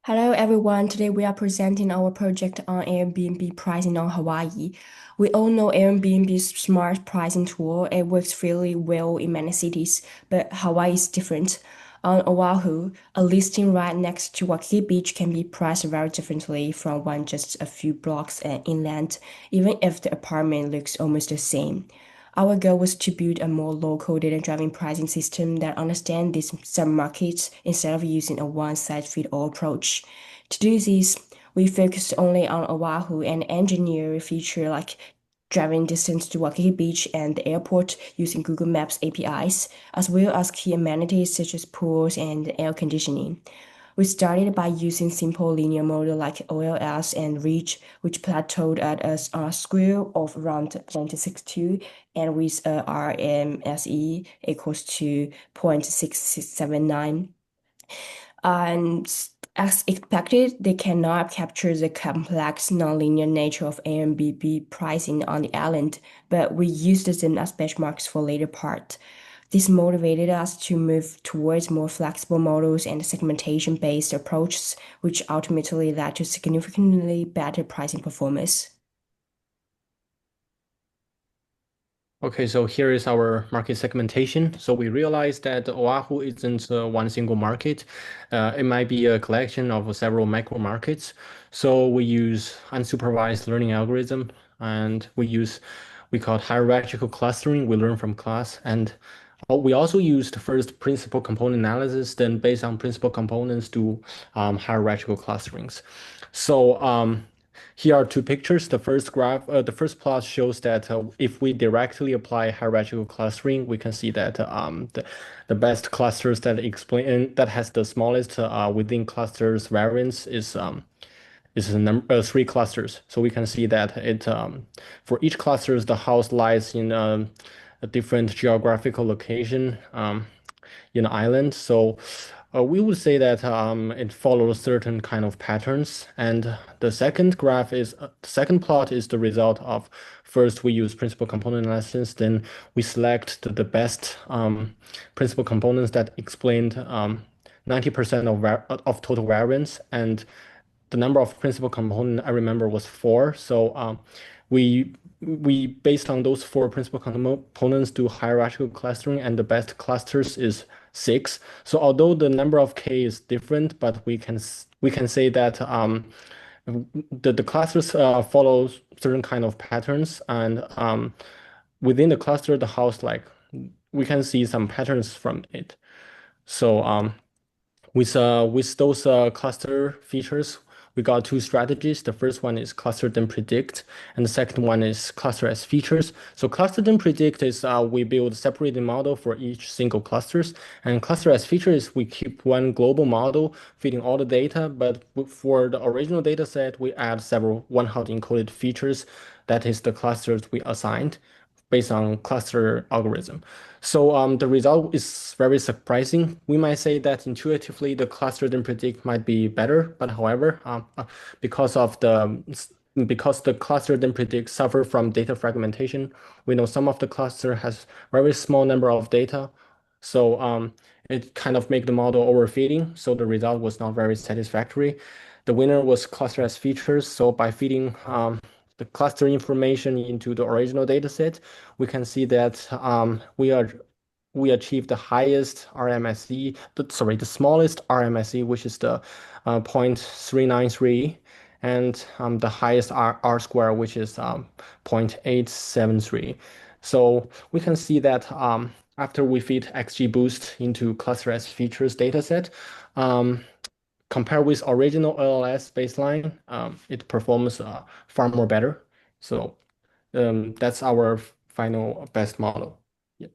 Hello everyone, today we are presenting our project on Airbnb pricing on Hawaii. We all know Airbnb's smart pricing tool. It works really well in many cities, but Hawaii is different. On Oahu, a listing right next to Waikiki Beach can be priced very differently from one just a few blocks inland, even if the apartment looks almost the same. Our goal was to build a more local data-driven pricing system that understands these sub-markets instead of using a one-size-fits-all approach. To do this, we focused only on Oahu and engineered features like driving distance to Waikiki Beach and the airport using Google Maps APIs, as well as key amenities such as pools and air conditioning. We started by using simple linear model like OLS and Reach, which plateaued at a square of around 0.62 and with RMSE equals to 0.679. And as expected, they cannot capture the complex nonlinear nature of Airbnb pricing on the island, but we used them as benchmarks for later part. This motivated us to move towards more flexible models and segmentation-based approaches, which ultimately led to significantly better pricing performance. Okay, so here is our market segmentation. So we realized that Oahu isn't one single market. It might be a collection of several micro markets. So we use unsupervised learning algorithm and we call it hierarchical clustering. We learn from class. And we also used first principal component analysis, then based on principal components do hierarchical clusterings. So here are two pictures. The first plot shows that if we directly apply hierarchical clustering, we can see that the best clusters that explain that has the smallest within clusters variance is the number three clusters. So we can see that it for each clusters the house lies in a different geographical location. In the island. So we would say that it follows certain kind of patterns. And the second plot is the result of first we use principal component analysis, then we select the best principal components that explained 90% of total variance, and the number of principal component I remember was four. So we we based on those four principal components do hierarchical clustering, and the best clusters is six. So although the number of k is different, but we can say that the clusters follow certain kind of patterns, and within the cluster, the house like we can see some patterns from it. So with those cluster features, we got two strategies. The first one is cluster then predict, and the second one is cluster as features. So cluster then predict is we build separated model for each single clusters, and cluster as features we keep one global model feeding all the data, but for the original data set we add several one-hot encoded features. That is the clusters we assigned based on cluster algorithm. So the result is very surprising. We might say that intuitively the cluster then predict might be better, but however, because of the because the cluster then predict suffer from data fragmentation, we know some of the cluster has very small number of data, so it kind of make the model overfitting. So the result was not very satisfactory. The winner was cluster as features. So by feeding the cluster information into the original data set, we can see that we achieved the highest RMSE, the smallest RMSE, which is the 0.393, and the highest R square, which is 0.873. So we can see that after we feed XGBoost into cluster as features dataset, um, compared with original LLS baseline, it performs far more better. So that's our final best model. Yeah.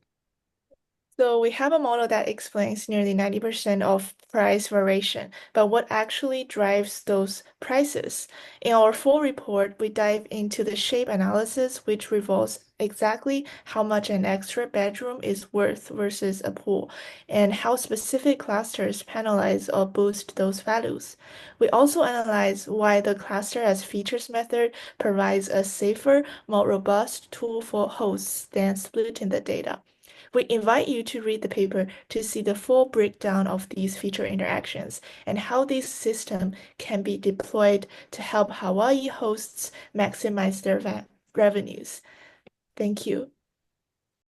So we have a model that explains nearly 90% of price variation, but what actually drives those prices? In our full report, we dive into the shape analysis, which reveals exactly how much an extra bedroom is worth versus a pool, and how specific clusters penalize or boost those values. We also analyze why the cluster as features method provides a safer, more robust tool for hosts than splitting the data. We invite you to read the paper to see the full breakdown of these feature interactions and how this system can be deployed to help Hawaii hosts maximize their revenues. Thank you.